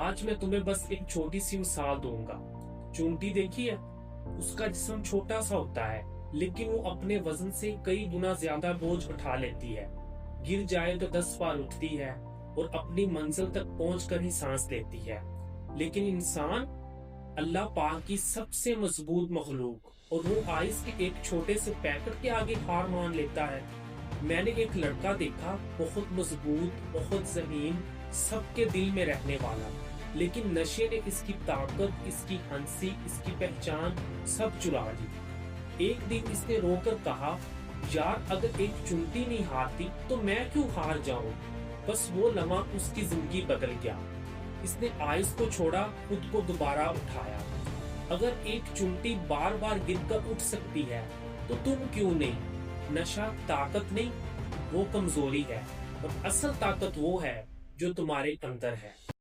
آج میں تمہیں بس ایک چھوٹی سی مثال دوں گا۔ چونٹی دیکھی ہے؟ اس کا جسم چھوٹا سا ہوتا ہے، لیکن وہ اپنے وزن سے کئی گنا زیادہ بوجھ اٹھا لیتی ہے۔ گر جائے تو 10 بار اٹھتی ہے اور اپنی منزل تک پہنچ کر ہی سانس لیتی ہے۔ لیکن انسان اللہ پاک کی سب سے مضبوط مخلوق، اور وہ آئس کے ایک چھوٹے سے پیکٹ کے آگے ہار مان لیتا ہے۔ میں نے ایک لڑکا دیکھا، بہت مضبوط، بہت ذہین، سب کے دل میں رہنے والا، لیکن نشے نے اس کی طاقت، اس کی ہنسی، اس کی پہچان سب چرا لی۔ ایک دن اس نے رو کر کہا، یار اگر ایک چونٹی نہیں ہارتی تو میں کیوں ہار جاؤں؟ بس وہ لمحہ اس کی زندگی بدل گیا۔ اس نے آئس کو چھوڑا، خود کو دوبارہ اٹھایا۔ اگر ایک چونٹی بار بار گر کر اٹھ سکتی ہے تو تم کیوں نہیں؟ نشہ طاقت نہیں، وہ کمزوری ہے، اور اصل طاقت وہ ہے جو تمہارے اندر ہے۔